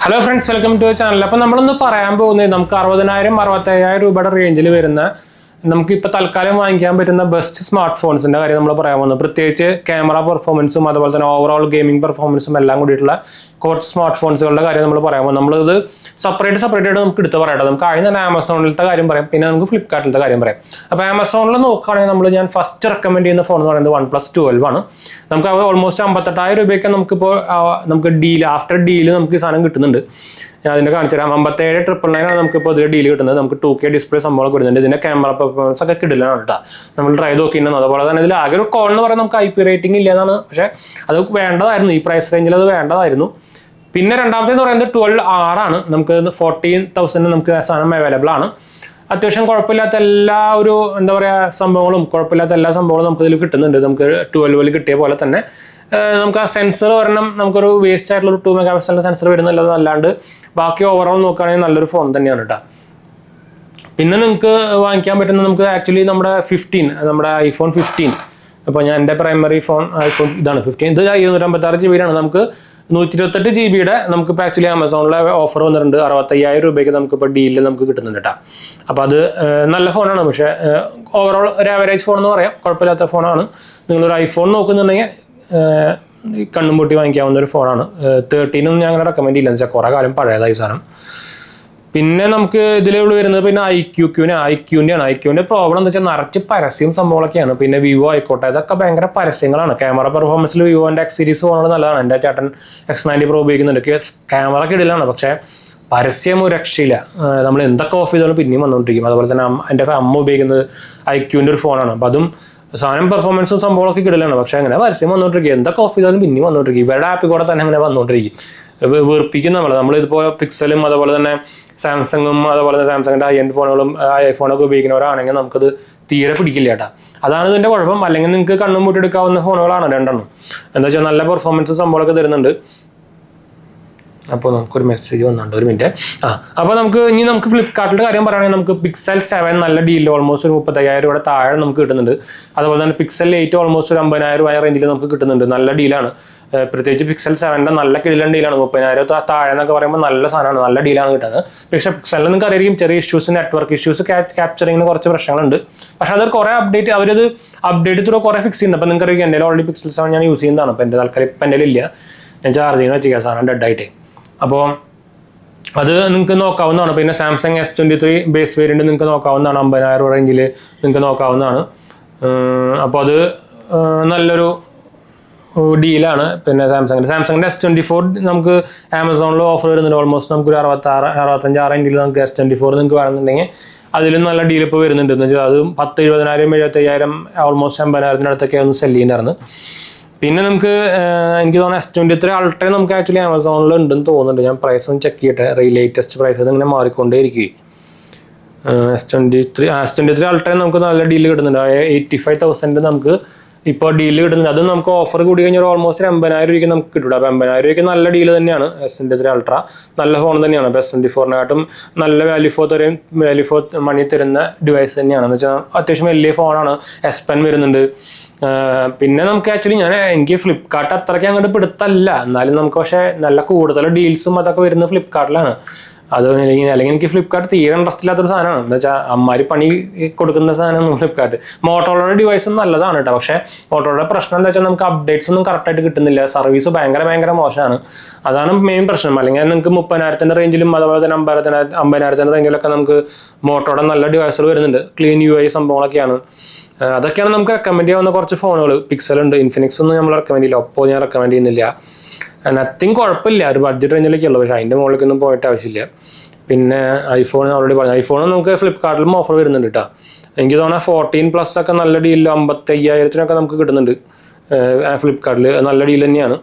Hello friends, welcome to channel. അപ്പോൾ നമ്മളൊന്ന് പറയാൻ പോകുന്നത് നമുക്ക് 60,000-65,000 രൂപയുടെ റേഞ്ചിൽ വരുന്ന നമുക്കിപ്പോൾ തൽക്കാലം വാങ്ങിക്കാൻ പറ്റുന്ന ബെസ്റ്റ് സ്മാർട്ട് ഫോൺസിൻ്റെ കാര്യം നമ്മൾ പറയാൻ പോകുന്നത്. പ്രത്യേകിച്ച് ക്യാമറ പെർഫോമൻസും അതുപോലെ തന്നെ ഓവറോൾ ഗെയിമിംഗ് പെർഫോമൻസും എല്ലാം കൂടിയിട്ടുള്ള കുറച്ച് സ്മാർട്ട് ഫോൺസുകളുടെ കാര്യം നമ്മൾ പറയാൻ പോകുന്നത്. നമ്മളിത് സെപ്പറേറ്റ് ആയിട്ട് നമുക്ക് എടുത്ത് പറയട്ടെ. നമുക്ക് ആദ്യം തന്നെ ആമസോണിലത്തെ കാര്യം പറയാം, പിന്നെ നമുക്ക് ഫ്ലിപ്കാർട്ടിലത്തെ കാര്യം പറയാം. അപ്പോൾ ആമസോണിൽ നോക്കുകയാണെങ്കിൽ ഞാൻ ഫസ്റ്റ് റെക്കമെൻഡ് ചെയ്യുന്ന ഫോൺ എന്ന് പറയുന്നത് OnePlus 12 ആണ്. നമുക്ക് ഓൾമോസ്റ്റ് 58,000 രൂപയ്ക്ക് നമുക്ക് ഡീൽ ആഫ്റ്റർ ഡീൽ നമുക്ക് ഈ സാധനം കിട്ടുന്നുണ്ട്. ഞാൻ അതിൻ്റെ കാണിച്ചു തരാം. 57,999 ആണ് നമുക്കിപ്പോൾ ഇതിൽ ഡീൽ കിട്ടുന്നത്. നമുക്ക് 2K ഡിസ്പ്ലേ സംഭവം വരുന്നുണ്ട്. ഇതിൻ്റെ ക്യാമറ പെർഫോമൻസ് ഒക്കെ കിടിലാണ് കേട്ടോ. നമ്മൾ ട്രൈ നോക്കിയിരുന്നു. അതുപോലെ തന്നെ ഇതിൽ ആകെ ഒരു കോൾ എന്ന് പറയുന്നത് നമുക്ക് IP റേറ്റിംഗ് ഇല്ല എന്നാണ്. പക്ഷേ അത് വേണ്ടതായിരുന്നു, ഈ പ്രൈസ് റേഞ്ചിൽ അത് വേണ്ടതായിരുന്നു. പിന്നെ രണ്ടാമത്തേന്ന് പറയുന്നത് 12R ആണ്. നമുക്ക് 14,000 നമുക്ക് സാധനം അവൈലബിൾ ആണ്. അത്യാവശ്യം കുഴപ്പമില്ലാത്ത എല്ലാ ഒരു എന്താ പറയുക കുഴപ്പമില്ലാത്ത എല്ലാ സംഭവങ്ങളും നമുക്ക് ഇതിൽ കിട്ടുന്നുണ്ട്. നമുക്ക് 12 കിട്ടിയ പോലെ തന്നെ നമുക്ക് ആ സെൻസർ ഒരെണ്ണം നമുക്കൊരു വേസ്റ്റ് ആയിട്ടുള്ള ഒരു 2 MP സെൻസർ വരുന്നുള്ളത് അല്ലാണ്ട് ബാക്കി ഓവറോൾ നോക്കുകയാണെങ്കിൽ നല്ലൊരു ഫോൺ തന്നെയാണ് കേട്ടോ. പിന്നെ നിങ്ങൾക്ക് വാങ്ങിക്കാൻ പറ്റുന്ന നമുക്ക് ആക്ച്വലി നമ്മുടെ iPhone 15. അപ്പോൾ ഞാൻ എൻ്റെ പ്രൈമറി ഫോൺ iPhone ഇതാണ് 15. ഇത് 256 GB ആണ്. നമുക്ക് 128 GB നമുക്കിപ്പോൾ ആക്ച്വലി ആമസോണിലെ ഓഫർ വന്നിട്ടുണ്ട്. 65,000 രൂപയ്ക്ക് നമുക്കിപ്പോൾ ഡീലിൽ നമുക്ക് കിട്ടുന്നുണ്ട് കേട്ടോ. അപ്പോൾ അത് നല്ല ഫോണാണ്. പക്ഷേ ഓവറോൾ ഒരു ആവറേജ് ഫോൺ എന്ന് പറയാം, കുഴപ്പമില്ലാത്ത ഫോണാണ്. നിങ്ങളൊരു ഐഫോൺ നോക്കുന്നുണ്ടെങ്കിൽ കണ്ണും പൊട്ടി വാങ്ങിക്കാവുന്ന ഒരു ഫോണാണ്. 13 ഞാൻ അങ്ങനെ റെക്കമെൻഡ് ചെയ്യില്ല, എന്ന് വെച്ചാൽ കുറേ കാലം പഴയതായി സാധനം. പിന്നെ നമുക്ക് ഇതിലുള്ള വരുന്നത് പിന്നെ ഐക്യൂൻ്റെ പ്രോബ്ലം എന്താ വെച്ചാൽ നിറച്ച് പരസ്യം സംഭവങ്ങളൊക്കെയാണ്. പിന്നെ വിവോ ആയിക്കോട്ടെ, ഇതൊക്കെ ഭയങ്കര പരസ്യങ്ങളാണ്. ക്യാമറ പെർഫോമൻസിൽ വിവോൻ്റെ X സീരീസ് ഫോണുകൾ നല്ലതാണ്. എൻ്റെ ചേട്ടൻ X90 Pro ഉപയോഗിക്കുന്നുണ്ട്. ക്യാമറ കിടിലാണ്, പക്ഷേ പരസ്യം ഒരു രക്ഷയില്ല. നമ്മൾ എന്തൊക്കെ ഓഫ് ചെയ്താലും പിന്നെയും വന്നുകൊണ്ടിരിക്കും. അതുപോലെ തന്നെ എൻ്റെ അമ്മ ഉപയോഗിക്കുന്നത് ഐക്യൂൻ്റെ ഒരു ഫോണാണ്. അപ്പോൾ അതും സാധനം പെർഫോമൻസും സംഭവങ്ങളൊക്കെ കിടലാണ്. പക്ഷേ അങ്ങനെ പരസ്യം വന്നുകൊണ്ടിരിക്കും. എന്തൊക്കെ ഓഫ് ചെയ്താലും പിന്നെയും വന്നുകൊണ്ടിരിക്കും. ഇവരുടെ ആപ്പിൽ കൂടെ തന്നെ അങ്ങനെ വന്നുകൊണ്ടിരിക്കും. വെറുപ്പിക്കും നമ്മളിതിപ്പോൾ പിക്സലും അതുപോലെ തന്നെ സാംസങ്ങും അതുപോലെ തന്നെ സാംസങ്ങിൻ്റെ ഹൈ എൻഡ് ഫോണുകളും ഐഫോണൊക്കെ ഉപയോഗിക്കുന്നവരാണെങ്കിൽ നമുക്കത് തീരെ പിടിക്കില്ല കേട്ടോ. അതാണ് ഇതിൻ്റെ കുഴപ്പം. അല്ലെങ്കിൽ നിങ്ങൾക്ക് കണ്ണും പൂട്ടിയെടുക്കാവുന്ന ഫോണുകളാണ് രണ്ടെണ്ണം. എന്താ വെച്ചാൽ നല്ല പെർഫോമൻസും സംഭവങ്ങളൊക്കെ തരുന്നുണ്ട്. അപ്പോൾ നമുക്കൊരു മെസ്സേജ് വന്നുണ്ട്, ഒരു മിനിറ്റ്. അപ്പോൾ നമുക്ക് ഫ്ലിപ്കാർട്ടിൻ്റെ കാര്യം പറയുകയാണെങ്കിൽ നമുക്ക് Pixel 7 നല്ല ഡീലിൽ ഓൾമോസ്റ്റ് ഒരു 35,000 രൂപയുടെ താഴെ നമുക്ക് കിട്ടുന്നുണ്ട്. അതുപോലെ തന്നെ Pixel 8 ഓൾമോസ്റ്റ് ഒരു 50,000 രൂപ റേഞ്ചിൽ നമുക്ക് കിട്ടുന്നുണ്ട്. നല്ല ഡീലാണ്. പ്രത്യേകിച്ച് Pixel 7 നല്ല കിടിലൻ ഡീലാണ്. 30,000 താഴെ എന്നൊക്കെ പറയുമ്പോൾ നല്ല സാധനമാണ്, നല്ല ഡീലാണ് കിട്ടുന്നത്. പക്ഷേ Pixel നിങ്ങൾക്ക് അറിയാം ചെറിയ ഇഷ്യൂസ്, നെറ്റ്വർക്ക് ഇഷ്യൂസ്, ക്യാപ്ചറിങ്ങിന് കുറച്ച് പ്രശ്നങ്ങളുണ്ട്. പക്ഷേ അത് കുറേ അവരത് അപ്ഡേറ്റ് ത്രൂ കുറേ ഫിക്സ് ചെയ്യുന്നുണ്ട്. അപ്പോൾ നിങ്ങൾക്ക് അറിയാം എൻ്റെ ഓൾറെഡി Pixel 7 ഞാൻ യൂസ് ചെയ്യുന്നതാണ്. അപ്പോൾ എൻ്റെ തൽക്കാലം ഇപ്പം എൻ്റെ ഇല്ല, ഞാൻ ചാർജിങ് വെച്ചിരിക്കുക സാധനം ഡെഡായിട്ട്. അപ്പോൾ അത് നിങ്ങൾക്ക് നോക്കാവുന്നതാണ്. പിന്നെ സാംസങ് S23 ബേസ് വേരിയൻറ്റ് നിങ്ങൾക്ക് നോക്കാവുന്നതാണ്. 50,000 രൂപ റേഞ്ചിൽ നിങ്ങൾക്ക് നോക്കാവുന്നതാണ്. അപ്പോൾ അത് നല്ലൊരു ഡീലാണ്. പിന്നെ സാംസങ്ങിൻ്റെ S24 നമുക്ക് ആമസോണിൽ ഓഫർ വരുന്നുണ്ട്. ഓൾമോസ്റ്റ് നമുക്കൊരു 65 റേഞ്ചിൽ നമുക്ക് S24 നിങ്ങൾക്ക് വേണമെന്നുണ്ടെങ്കിൽ അതിലും നല്ല ഡീൽ ഇപ്പോൾ വരുന്നുണ്ട്. എന്ന് വെച്ചാൽ അത് 10,000, 20,000, 75,000 ഓൾമോസ്റ്റ് 50,000 അടുത്തൊക്കെ ഒന്ന് സെല് ചെയ്യുന്നുണ്ടായിരുന്നു. പിന്നെ നമുക്ക് എനിക്ക് തോന്നുന്നു S23 Ultra നമുക്ക് ആക്ച്വലി ആമസോണിൽ ഉണ്ടെന്ന് തോന്നുന്നുണ്ട്. ഞാൻ പ്രൈസ് ഒന്ന് ചെക്ക് ചെയ്യട്ടെ. ലേറ്റസ്റ്റ് പ്രൈസ് അതിങ്ങനെ മാറിക്കൊണ്ടേയിരിക്കും. S23 Ultra നമുക്ക് നല്ല ഡീൽ കിട്ടുന്നുണ്ട്. 85,000 നമുക്ക് ഇപ്പോൾ ഡീൽ കിട്ടുന്നുണ്ട്. അത് നമുക്ക് ഓഫർ കൂടി കഴിഞ്ഞാൽ ഓൾമോസ്റ്റ് 80,000 രൂപയ്ക്ക് നമുക്ക് കിട്ടും. അപ്പോൾ 80,000 രൂപയ്ക്ക് നല്ല ഡീൽ തന്നെയാണ്. S23 Ultra നല്ല ഫോൺ തന്നെയാണ്. അപ്പോൾ S24-നെക്കാട്ടും നല്ല വാല്യൂ ഫോർ മണി തരുന്ന ഡിവൈസ് തന്നെയാണ്. എന്ന് വെച്ചാൽ അത്യാവശ്യം വലിയ ഫോണാണ്. S Pen വരുന്നുണ്ട്. പിന്നെ നമുക്ക് ആക്ച്വലി എനിക്ക് ഫ്ലിപ്കാർട്ട് അത്രയ്ക്ക് അങ്ങോട്ട് പിടുത്തല്ല. എന്നാലും നമുക്ക് പക്ഷേ നല്ല കൂടുതൽ ഡീൽസും അതൊക്കെ വരുന്നത് ഫ്ലിപ്കാർട്ടിലാണ്. അല്ലെങ്കിൽ എനിക്ക് ഫ്ലിപ്കാർട്ട് തീരെ ഇൻട്രസ്റ്റ് ഇല്ലാത്തൊരു സാധനമാണ്. എന്താ വെച്ചാൽ അമ്മാരി പണി കൊടുക്കുന്ന സാധനമാണ് ഫ്ലിപ്കാർട്ട്. മോട്ടോറോളയുടെ ഡിവൈസും നല്ലതാണ് കേട്ടോ. പക്ഷേ മോട്ടോറോളയുടെ പ്രശ്നം എന്താ വെച്ചാൽ നമുക്ക് അപ്ഡേറ്റ്സ് ഒന്നും കറക്റ്റായിട്ട് കിട്ടുന്നില്ല. സർവീസ് ഭയങ്കര മോശമാണ്. അതാണ് മെയിൻ പ്രശ്നം. അല്ലെങ്കിൽ നിങ്ങൾക്ക് 30,000 റേഞ്ചിലും അതുപോലെ തന്നെ 50,000 റേഞ്ചിലൊക്കെ നമുക്ക് മോട്ടോയുടെ നല്ല ഡിവൈസുകൾ വരുന്നുണ്ട്. Clean UI സംഭവങ്ങളൊക്കെയാണ്. അതൊക്കെയാണ് നമുക്ക് റെക്കമെൻഡ് ചെയ്യാവുന്ന കുറച്ച് ഫോണുകൾ. പിക്സൽ ഉണ്ട്, ഇൻഫിനിക്സ് ഒന്നും നമ്മൾ റെക്കമെൻഡ് ചെയ്യില്ല. ഒപ്പോ ഞാൻ റെക്കമെൻഡ് ചെയ്യുന്നില്ല. നത്തിങ് കുഴപ്പമില്ല, ഒരു ബഡ്ജറ്റ് റേഞ്ചിലൊക്കെ ഉള്ളൂ. പക്ഷേ അതിൻ്റെ മുകളിലേക്കൊന്നും പോയിട്ട് ആവശ്യമില്ല. പിന്നെ ഐഫോൺ ഓൾറെഡി പറഞ്ഞു. ഐഫോൺ നമുക്ക് ഫ്ലിപ്കാർട്ടിലും ഓഫർ വരുന്നുണ്ട് കേട്ടോ. എനിക്ക് തോന്നുന്നത് 14+ ഒക്കെ നല്ല ഡീലിൽ 55,000 നമുക്ക് കിട്ടുന്നുണ്ട് ഫ്ലിപ്കാർട്ടിൽ. നല്ല ഡീൽ തന്നെയാണ്.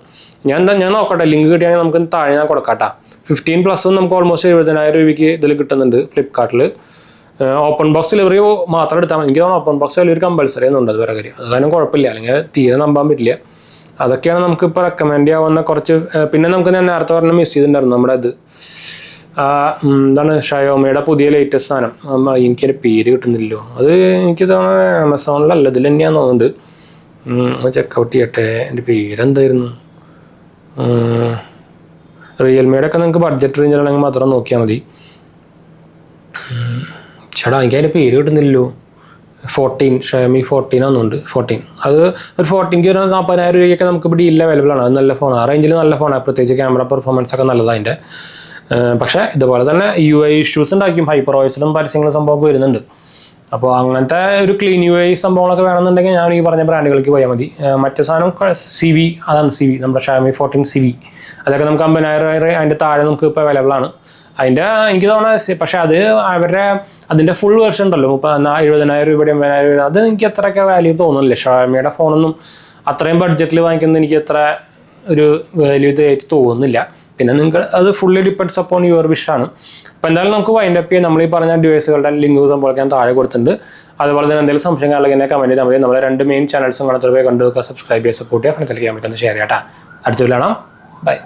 ഞാൻ നോക്കട്ടെ, ലിങ്ക് കിട്ടിയാണെങ്കിൽ നമുക്ക് താഴെ ഞാൻ കൊടുക്കാട്ടോ. 15+ നമുക്ക് ഓൾമോസ്റ്റ് 70,000 രൂപയ്ക്ക് ഇതിൽ കിട്ടുന്നുണ്ട് ഫ്ലിപ്കാർട്ടിൽ. ഓപ്പൺ ബോക്സ് ഡെലിവറി മാത്രം എടുത്താൽ മതി. എനിക്ക് തോന്നുന്നു ഓപ്പൺ ബോക്സ് ഡെലിവറി കമ്പൽസറി എന്നുണ്ട്. അത് വേറെ കാര്യം. അത് കാരണം കുഴപ്പമില്ല, അല്ലെങ്കിൽ തീരെ നമ്പാൻ പറ്റില്ല. അതൊക്കെയാണ് നമുക്കിപ്പോൾ റെക്കമെൻഡ് ചെയ്യാവുന്ന കുറച്ച്. പിന്നെ നമുക്ക് ഞാൻ നേരത്തെ പറഞ്ഞ മിസ് ചെയ്തിട്ടുണ്ടായിരുന്നു നമ്മുടെ ഇത് എന്താണ് ഷയോമിയുടെ പുതിയ ലേറ്റസ്റ്റ് സാധനം. എനിക്കൊരു പേര് കിട്ടുന്നില്ലല്ലോ. അത് എനിക്ക് തോന്നുന്നത് ആമസോണിലല്ല, ഇതിൽ തന്നെയാന്ന് തോന്നുന്നുണ്ട്. ചെക്കൗട്ട് ചെയ്യട്ടെ. എൻ്റെ പേരെന്തായിരുന്നു? റിയൽമിയുടെ ഒക്കെ നിങ്ങൾക്ക് ബഡ്ജറ്റ് റേഞ്ചിലാണെങ്കിൽ മാത്രം നോക്കിയാൽ മതി. ചേട്ടാ എനിക്ക് അതിൻ്റെ പേര് കിട്ടുന്നില്ലല്ലോ. 14 ഷവമി 14 ആണെന്നുണ്ട്. 14 അത് ഒരു 14 ഒരു 40,000 രൂപയ്ക്കൊക്കെ നമുക്ക് ഇവിടെ ഡീലിൽ അവൈലബിൾ ആണ്. അത് നല്ല ഫോൺ, ആ റേഞ്ചിൽ നല്ല ഫോണാണ്. പ്രത്യേകിച്ച് ക്യാമറ പെർഫോമൻസ് ഒക്കെ നല്ലതാണ് അതിൻ്റെ. പക്ഷേ ഇതുപോലെ തന്നെ UI ഇഷ്യൂസ് ഉണ്ടായിരിക്കും. ഹൈപ്പർ വോയിസിലും പരസ്യങ്ങളും സംഭവമൊക്കെ വരുന്നുണ്ട്. അപ്പോൾ അങ്ങനത്തെ ഒരു ക്ലീൻ UI സംഭവങ്ങളൊക്കെ വേണമെന്നുണ്ടെങ്കിൽ ഞാൻ ഈ പറഞ്ഞ ബ്രാൻഡുകൾക്ക് പോയാൽ മതി. മറ്റേ സാധനം CV, അതാണ് CV, നമ്മുടെ ഷവമി 14 CV. അതൊക്കെ നമുക്ക് 50,000 അതിൻ്റെ താഴെ നമുക്ക് ഇപ്പോൾ അവൈലബിൾ ആണ്. അതിൻ്റെ എനിക്ക് തോന്നുന്നത്, പക്ഷെ അത് അതിൻ്റെ ഫുൾ വേർഷൻ ഉണ്ടല്ലോ 70,000 രൂപയുടെ 80,000 രൂപ, അത് എനിക്ക് അത്രയൊക്കെ വാല്യൂ തോന്നുന്നില്ല. ഷവമിയുടെ ഫോണൊന്നും അത്രയും ബഡ്ജറ്റിൽ വാങ്ങിക്കുന്നത് എനിക്ക് അത്ര ഒരു വാല്യൂ ആയിട്ട് തോന്നുന്നില്ല. പിന്നെ നിങ്ങൾക്ക് അത് ഫുള്ളി ഡിപ്പെൻഡ്സ് അപ്പോൺ യുവർ വിഷാണ്. അപ്പോൾ എന്തായാലും നമുക്ക് വൈൻഡ് അപ്പ് ചെയ്യാം. നമ്മൾ ഈ പറഞ്ഞ ഡിവൈസുകളുടെ ലിങ്ക് സംഭവമൊക്കെ ഞാൻ താഴെ കൊടുത്തിട്ടുണ്ട്. അതുപോലെ തന്നെ എന്തെങ്കിലും സംശയം അല്ലെങ്കിൽ എന്നെ കമൻറ്റ് ചെയ്താൽ മതി. നമ്മുടെ 2 മെയിൻ ചാനൽസും കണ്ടു സബ്സ്ക്രൈബ് ചെയ്യുക, സപ്പോർട്ട് ചെയ്യുക, ഫ്രണ്ട്സിലേക്ക് നമുക്ക് ഷെയർ ചെയ്യാം. അടുത്ത വീഡിയോ കാണാം. ബൈ.